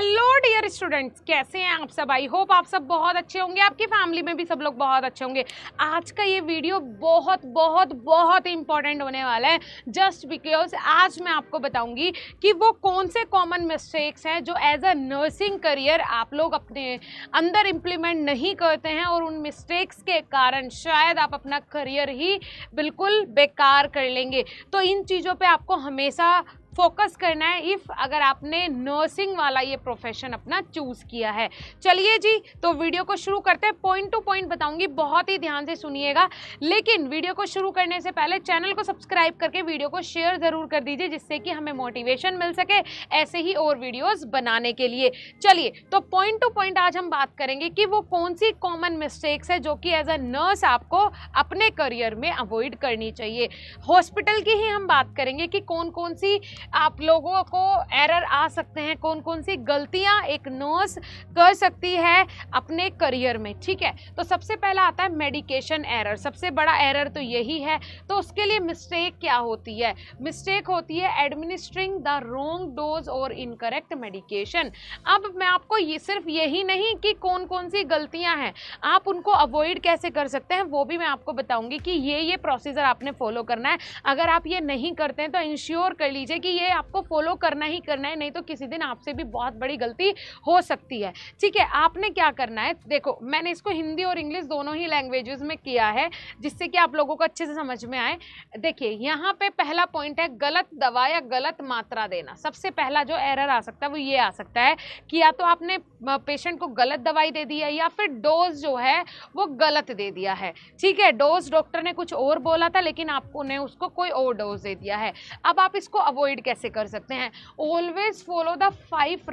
Hello dear students, कैसे हैं आप सब। आई होप आप सब बहुत अच्छे होंगे, आपकी फैमिली में भी सब लोग बहुत अच्छे होंगे। आज का ये वीडियो बहुत बहुत बहुत इंपॉर्टेंट होने वाला है, जस्ट बिकॉज आज मैं आपको बताऊंगी कि वो कौन से कॉमन मिस्टेक्स हैं जो एज अ नर्सिंग करियर आप लोग अपने अंदर इम्प्लीमेंट नहीं करते हैं और उन मिस्टेक्स के कारण शायद आप अपना करियर ही बिल्कुल बेकार कर लेंगे। तो इन चीज़ों पे आपको हमेशा फोकस करना है इफ़ अगर आपने नर्सिंग वाला ये प्रोफेशन अपना चूज़ किया है। चलिए जी, तो वीडियो को शुरू करते हैं। पॉइंट टू पॉइंट बताऊंगी, बहुत ही ध्यान से सुनिएगा। लेकिन वीडियो को शुरू करने से पहले चैनल को सब्सक्राइब करके वीडियो को शेयर ज़रूर कर दीजिए, जिससे कि हमें मोटिवेशन मिल सके ऐसे ही और वीडियोज़ बनाने के लिए। चलिए, तो पॉइंट टू पॉइंट आज हम बात करेंगे कि वो कौन सी कॉमन मिस्टेक्स है जो कि एज अ नर्स आपको अपने करियर में अवॉइड करनी चाहिए। हॉस्पिटल की ही हम बात करेंगे कि कौन कौन सी आप लोगों को एरर आ सकते हैं, कौन कौन सी गलतियां एक नर्स कर सकती है अपने करियर में। ठीक है, तो सबसे पहला आता है मेडिकेशन एरर। सबसे बड़ा एरर तो यही है। तो उसके लिए मिस्टेक क्या होती है? मिस्टेक होती है एडमिनिस्ट्रिंग द रॉन्ग डोज और इनकरेक्ट मेडिकेशन। अब मैं आपको ये सिर्फ यही नहीं कि कौन कौन सी गलतियां हैं, आप उनको अवॉइड कैसे कर सकते हैं वो भी मैं आपको बताऊंगी कि ये प्रोसीजर आपने फॉलो करना है। अगर आप ये नहीं करते हैं तो इंश्योर कर लीजिए कि ये आपको फॉलो करना ही करना है, नहीं तो किसी दिन आपसे भी बहुत बड़ी गलती हो सकती है। ठीक है, आपने क्या करना है, देखो मैंने इसको हिंदी और इंग्लिश दोनों ही लैंग्वेजेस में किया है जिससे कि आप लोगों को अच्छे से समझ में आए। देखिए, यहाँ पे पहला पॉइंट है गलत दवा या गलत मात्रा देना। सबसे पहला जो एरर आ सकता है वो ये आ सकता है कि या तो आपने पेशेंट को गलत दवाई दे दी है या फिर डोज जो है वो गलत दे दिया है। ठीक है, डोज डॉक्टर ने कुछ और बोला था लेकिन आपने उसको कोई और डोज दे दिया है। अब आप इसको अवॉइड कैसे कर सकते हैं? Always follow the 5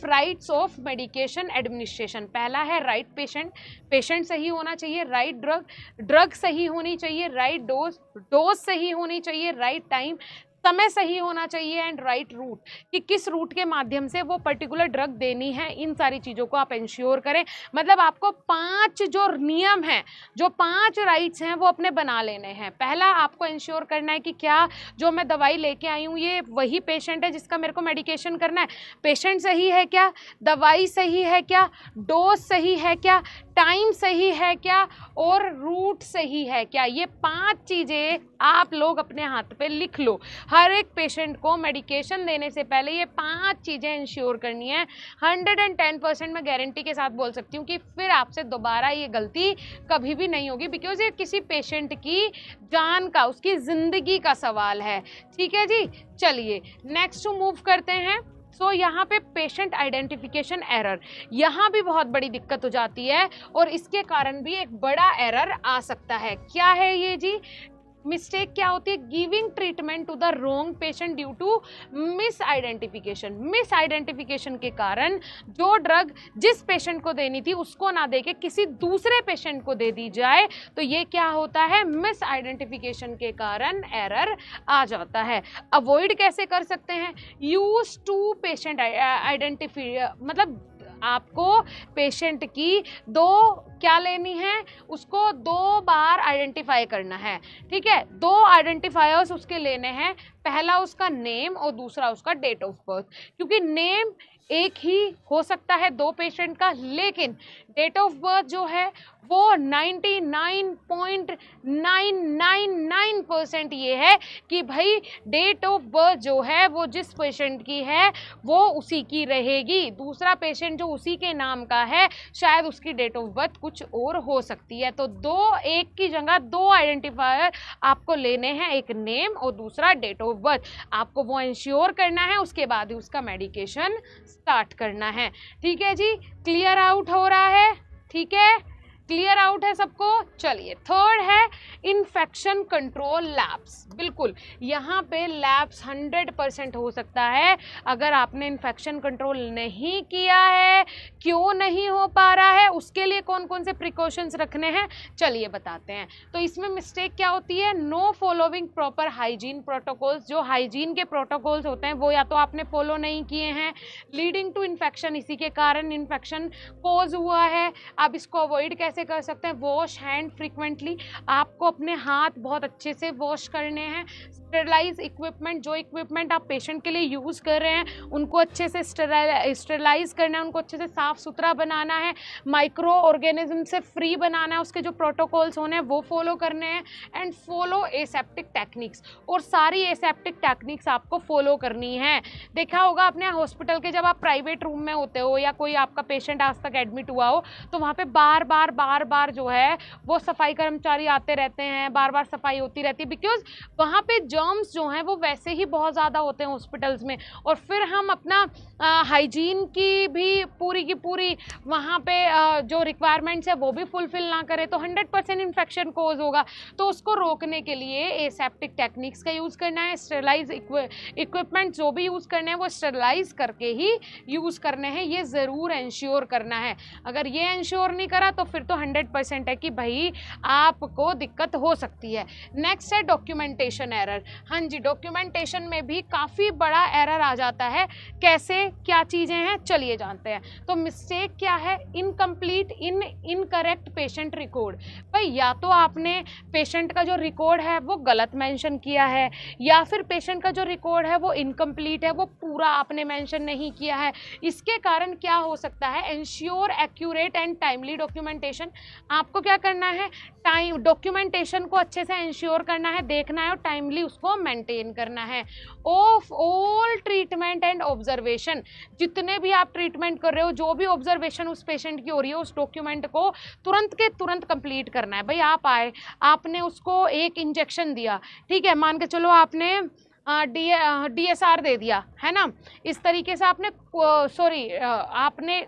rights of medication administration. पहला है राइट पेशेंट सही होना चाहिए, राइट ड्रग सही होनी चाहिए, राइट डोज सही होनी चाहिए, राइट टाइम समय सही होना चाहिए एंड राइट रूट, कि किस रूट के माध्यम से वो पर्टिकुलर ड्रग देनी है। इन सारी चीज़ों को आप इंश्योर करें। मतलब आपको 5 जो नियम हैं, जो 5 राइट्स हैं वो अपने बना लेने हैं। पहला आपको इंश्योर करना है कि क्या जो मैं दवाई लेके आई हूँ ये वही पेशेंट है जिसका मेरे को मेडिकेशन करना है। पेशेंट सही है क्या, दवाई सही है क्या, डोज सही है क्या, टाइम सही है क्या और रूट सही है क्या। ये 5 चीज़ें आप लोग अपने हाथ पे लिख लो। हर एक पेशेंट को मेडिकेशन देने से पहले ये 5 चीज़ें इंश्योर करनी है। 110% मैं गारंटी के साथ बोल सकती हूँ कि फिर आपसे दोबारा ये गलती कभी भी नहीं होगी, बिकॉज ये किसी पेशेंट की जान का, उसकी ज़िंदगी का सवाल है। ठीक है जी, चलिए नेक्स्ट मूव करते हैं। सो यहाँ पे पेशेंट आइडेंटिफिकेशन एरर, यहाँ भी बहुत बड़ी दिक्कत हो जाती है और इसके कारण भी एक बड़ा एरर आ सकता है। क्या है ये जी? मिस्टेक क्या होती है? Giving treatment to the wrong patient due to misidentification के कारण जो ड्रग जिस पेशेंट को देनी थी उसको ना देके किसी दूसरे पेशेंट को दे दी जाए, तो ये क्या होता है? मिस आइडेंटिफिकेशन के कारण एरर आ जाता है। अवॉइड कैसे कर सकते हैं? यूज टू पेशेंट आइडेंटिफाई, मतलब आपको पेशेंट की क्या लेनी है, उसको 2 बार आइडेंटिफाई करना है। ठीक है, 2 आइडेंटिफायर्स उसके लेने हैं। पहला उसका नेम और दूसरा उसका डेट ऑफ बर्थ, क्योंकि नेम एक ही हो सकता है 2 पेशेंट का, लेकिन डेट ऑफ बर्थ जो है वो 99.999% ये है कि भाई डेट ऑफ बर्थ जो है वो जिस पेशेंट की है वो उसी की रहेगी। दूसरा पेशेंट जो उसी के नाम का है शायद उसकी डेट ऑफ बर्थ कुछ और हो सकती है। तो एक की जगह 2 आइडेंटिफायर आपको लेने हैं, एक नेम और दूसरा डेट ऑफ बर्थ। आपको वो इंश्योर करना है, उसके बाद ही उसका मेडिकेशन स्टार्ट करना है। ठीक है जी, क्लियर आउट हो रहा है? ठीक है, क्लियर आउट है सबको। चलिए, थर्ड है इन्फेक्शन कंट्रोल लैब्स। बिल्कुल, यहाँ पे लैब्स 100% हो सकता है। अगर आपने इन्फेक्शन कंट्रोल नहीं किया है, क्यों नहीं हो पा रहा है, उसके लिए कौन कौन से प्रिकॉशंस रखने हैं चलिए बताते हैं। तो इसमें मिस्टेक क्या होती है? Know following proper hygiene protocols. जो हाइजीन के प्रोटोकॉल्स होते हैं वो या तो आपने फॉलो नहीं किए हैं, लीडिंग टू इन्फेक्शन, इसी के कारण इन्फेक्शन कॉज हुआ है। अब इसको अवॉइड कैसे कैसे कर सकते हैं? वॉश हैंड फ्रीक्वेंटली, आपको अपने हाथ बहुत अच्छे से वॉश करने हैं। स्टेरलाइज इक्विपमेंट, जो इक्विपमेंट आप पेशेंट के लिए यूज़ कर रहे हैं उनको अच्छे से स्टेरलाइज करना है, उनको अच्छे से साफ़ सुथरा बनाना है, माइक्रो ऑर्गेनिज्म से फ्री बनाना है, उसके जो प्रोटोकॉल्स होने हैं वो फॉलो करने हैं, एंड फॉलो एसेप्टिक टेक्निक्स, और सारी एसेप्टिक टेक्निक्स आपको फॉलो करनी है। देखा होगा आपने हॉस्पिटल के, जब आप प्राइवेट रूम में होते हो या कोई आपका पेशेंट आज तक एडमिट हुआ हो, तो वहाँ पे बार बार जो है वो सफाई कर्मचारी आते रहते हैं, बार बार सफाई होती रहती है, बिकॉज वहाँ पे जर्म्स जो हैं वो वैसे ही बहुत ज़्यादा होते हैं हॉस्पिटल्स में, और फिर हम अपना हाइजीन की भी पूरी वहाँ पे जो रिक्वायरमेंट्स है वो भी फुलफिल ना करें तो 100% इन्फेक्शन कोज होगा। तो उसको रोकने के लिए एसेप्टिक टेक्निक्स का यूज़ करना है, स्टेरलाइज इक्विपमेंट जो भी यूज़ करने हैं वो स्टेरलाइज करके ही यूज़ करने हैं, ये ज़रूर इंश्योर करना है। अगर ये इंश्योर नहीं करा तो फिर तो 100% है कि भाई आपको दिक्कत हो सकती है। नेक्स्ट है डॉक्यूमेंटेशन एरर। हाँ जी, डॉक्यूमेंटेशन में भी काफ़ी बड़ा एरर आ जाता है। कैसे, क्या चीज़ें हैं, चलिए जानते हैं। तो मिस्टेक क्या है? Incomplete, incorrect patient record. भाई या तो आपने पेशेंट का जो रिकॉर्ड है वो गलत मेंशन किया है, या फिर पेशेंट का जो रिकॉर्ड है वो इनकम्प्लीट है, वो पूरा आपने मेंशन नहीं किया है। इसके कारण क्या हो सकता है? Ensure accurate and timely documentation. आपको क्या करना है? टाइम डॉक्यूमेंटेशन को अच्छे से इंश्योर करना है, देखना है और टाइमली उसको मेंटेन करना है। Of all treatment and observation, जितने भी आप ट्रीटमेंट कर रहे हो, जो भी ऑब्जर्वेशन उस पेशेंट की हो रही है, उस डॉक्यूमेंट को तुरंत के तुरंत कंप्लीट करना है। भाई आप आए, आपने उसको एक इंजेक्शन दिया, ठीक है, मान के चलो आपने DSR दे दिया है ना, इस तरीके से आपने आपने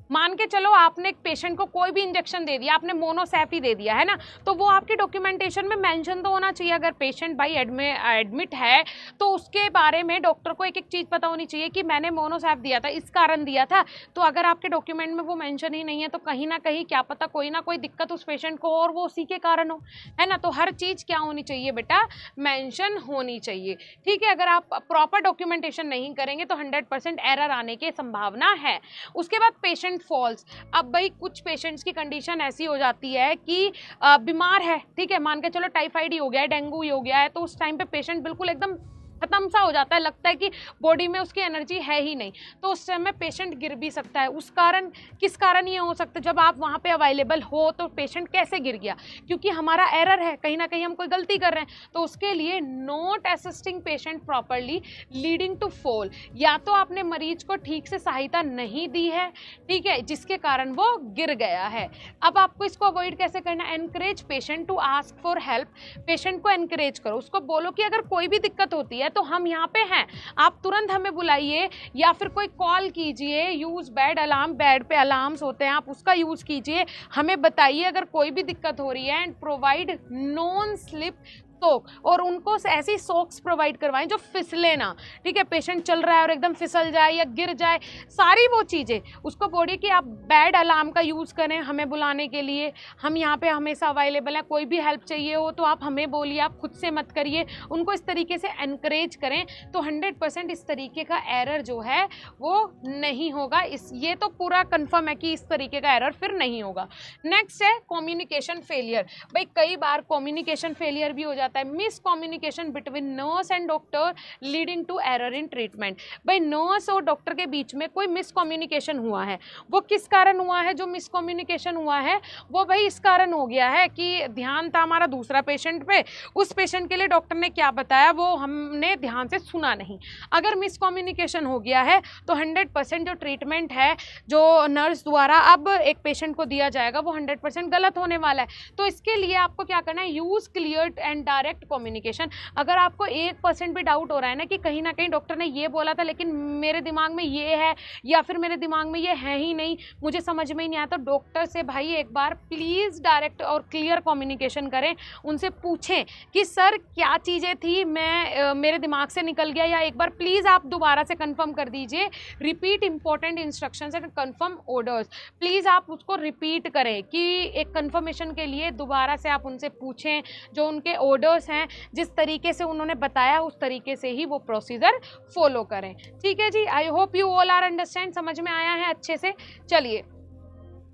मान के चलो आपने एक पेशेंट को कोई भी इंजेक्शन दे दिया, आपने मोनोसेफ ही दे दिया है ना, तो वो आपकी डॉक्यूमेंटेशन में मेंशन तो होना चाहिए। अगर पेशेंट भाई एडमिट है तो उसके बारे में डॉक्टर को एक एक चीज़ पता होनी चाहिए कि मैंने मोनोसेफ दिया था, इस कारण दिया था। तो अगर आपके डॉक्यूमेंट में वो मेंशन ही नहीं है तो कहीं ना कहीं क्या पता कोई ना कोई दिक्कत उस पेशेंट को और वो उसी के कारण हो, है ना। तो हर चीज़ क्या होनी चाहिए बेटा? मेंशन होनी चाहिए, ठीक है। अगर आप प्रॉपर डॉक्यूमेंटेशन नहीं करेंगे तो 100% एरर आने की संभावना है। उसके बाद पेशेंट फॉल्स। अब भाई कुछ पेशेंट्स की कंडीशन ऐसी हो जाती है कि बीमार है, ठीक है, मान के चलो टाइफाइड ही हो गया है, डेंगू ही हो गया है, तो उस टाइम पे पेशेंट बिल्कुल एकदम खत्म सा हो जाता है, लगता है कि बॉडी में उसकी एनर्जी है ही नहीं, तो उस समय पेशेंट गिर भी सकता है। उस कारण, किस कारण ये हो सकता है? जब आप वहाँ पे अवेलेबल हो तो पेशेंट कैसे गिर गया? क्योंकि हमारा एरर है, कहीं ना कहीं हम कोई गलती कर रहे हैं, तो उसके लिए not assisting patient properly leading to fall. या तो आपने मरीज को ठीक से सहायता नहीं दी है, ठीक है, जिसके कारण वो गिर गया है। अब आपको इसको अवॉइड कैसे करना? Encourage patient to ask for help. Patient को एनकरेज करो, उसको बोलो कि अगर कोई भी दिक्कत होती है तो हम यहाँ पे हैं, आप तुरंत हमें बुलाइए, या फिर कोई कॉल कीजिए। यूज बेड अलार्म, बेड पे अलार्म्स होते हैं, आप उसका यूज कीजिए, हमें बताइए अगर कोई भी दिक्कत हो रही है। एंड प्रोवाइड नॉन स्लिप सोक, और उनको ऐसी सोक्स प्रोवाइड करवाएं जो फिसले ना, ठीक है। पेशेंट चल रहा है और एकदम फिसल जाए या गिर जाए, सारी वो चीज़ें उसको बोलिए कि आप बेड अलार्म का यूज़ करें हमें बुलाने के लिए, हम यहाँ पे हमेशा अवेलेबल हैं, कोई भी हेल्प चाहिए हो तो आप हमें बोलिए, आप खुद से मत करिए। उनको इस तरीके से एनकरेज करें तो 100% इस तरीके का एरर जो है वो नहीं होगा। ये तो पूरा कन्फर्म है कि इस तरीके का एरर फिर नहीं होगा। नेक्स्ट है कम्युनिकेशन फेलियर। भाई कई बार कम्युनिकेशन फेलियर भी हो जाता है, miscommunication between nurse and doctor leading to error in treatment. भाई नर्स और डॉक्टर के बीच में कोई मिस कम्युनिकेशन हुआ है, वो किस कारण हुआ है? जो मिस कम्युनिकेशन हुआ है वो भाई इस कारण हो गया है कि ध्यान था हमारा दूसरा पेशेंट पे, उस पेशेंट के लिए डॉक्टर ने क्या बताया वो हमने ध्यान से सुना नहीं। अगर मिस कम्युनिकेशन हो गया है तो 100% जो ट्रीटमेंट है जो नर्स द्वारा अब एक पेशेंट को दिया जाएगा वो 100% गलत होने वाला है। तो इसके लिए आपको क्या करना है? Use clear and direct communication. अगर आपको 1% भी डाउट हो रहा है ना कि कहीं ना कहीं डॉक्टर ने ये बोला था लेकिन मेरे दिमाग में ये है या फिर मेरे दिमाग में ये है ही नहीं, मुझे समझ में ही नहीं आया, तो डॉक्टर से भाई एक बार प्लीज़ डायरेक्ट और क्लियर कम्युनिकेशन करें। उनसे पूछें कि सर क्या चीज़ें थी, मेरे दिमाग से निकल गया, या एक बार प्लीज़ आप दोबारा से कंफर्म कर दीजिए। Repeat important instructions and confirm orders. Please आप उसको रिपीट करें कि एक कंफर्मेशन के लिए दोबारा से आप उनसे पूछें जो उनके ऑर्डर ऑर्डर्स हैं, जिस तरीके से उन्होंने बताया उस तरीके से ही वो प्रोसीजर फॉलो करें। ठीक है जी, I hope you all are understand, समझ में आया है अच्छे से। चलिए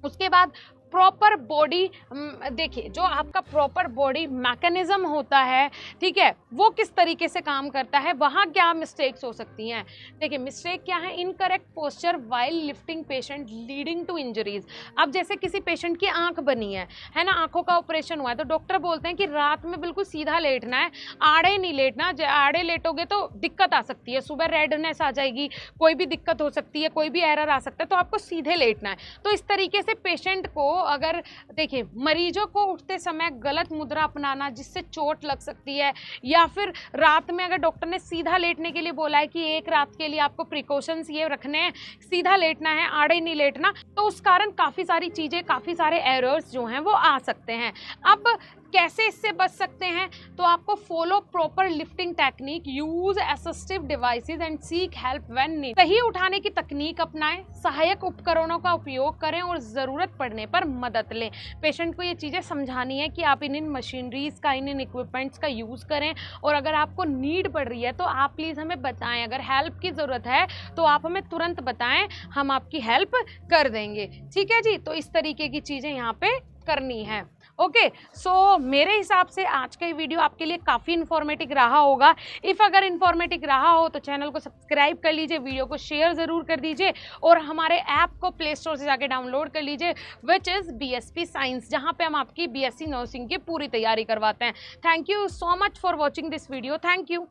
उसके बाद प्रॉपर बॉडी, देखिए जो आपका प्रॉपर बॉडी मैकेनिज्म होता है, ठीक है, वो किस तरीके से काम करता है, वहाँ क्या मिस्टेक्स हो सकती हैं। देखिए मिस्टेक क्या है, incorrect posture while lifting patient leading to injuries. अब जैसे किसी पेशेंट की आंख बनी है ना, आंखों का ऑपरेशन हुआ है, तो डॉक्टर बोलते हैं कि रात में बिल्कुल सीधा लेटना है, आड़े नहीं लेटना, आड़े लेटोगे तो दिक्कत आ सकती है, सुबह रेडनेस आ जाएगी, कोई भी दिक्कत हो सकती है, कोई भी एरर आ सकता है, तो आपको सीधे लेटना है। तो इस तरीके से पेशेंट को, अगर देखिए मरीजों को उठते समय गलत मुद्रा अपनाना जिससे चोट लग सकती है, या फिर रात में अगर डॉक्टर ने सीधा लेटने के लिए बोला है कि एक रात के लिए आपको प्रिकॉशंस ये रखने हैं, सीधा लेटना है, आड़े नहीं लेटना, तो उस कारण काफ़ी सारी चीज़ें, काफ़ी सारे एरर्स जो हैं वो आ सकते हैं। अब कैसे इससे बच सकते हैं, तो आपको follow proper lifting technique, use assistive devices and seek help when need. सही उठाने की तकनीक अपनाएं, सहायक उपकरणों का उपयोग करें और ज़रूरत पड़ने पर मदद लें। पेशेंट को ये चीज़ें समझानी है कि आप इन मशीनरीज का, इन इक्विपमेंट्स का यूज़ करें, और अगर आपको नीड पड़ रही है तो आप प्लीज़ हमें बताएं, अगर हेल्प की ज़रूरत है तो आप हमें तुरंत बताएं, हम आपकी हेल्प कर देंगे। ठीक है जी, तो इस तरीके की चीज़ें यहाँ पे करनी है। ओके, सो मेरे हिसाब से आज का ये वीडियो आपके लिए काफ़ी इन्फॉर्मेटिव रहा होगा। इफ़ अगर इन्फॉर्मेटिव रहा हो तो चैनल को सब्सक्राइब कर लीजिए, वीडियो को शेयर ज़रूर कर दीजिए, और हमारे ऐप को प्ले स्टोर से जाके डाउनलोड कर लीजिए, विच इज़ BSP साइंस, जहाँ पे हम आपकी BSc नर्सिंग की पूरी तैयारी करवाते हैं। Thank you so much for watching this video. Thank you.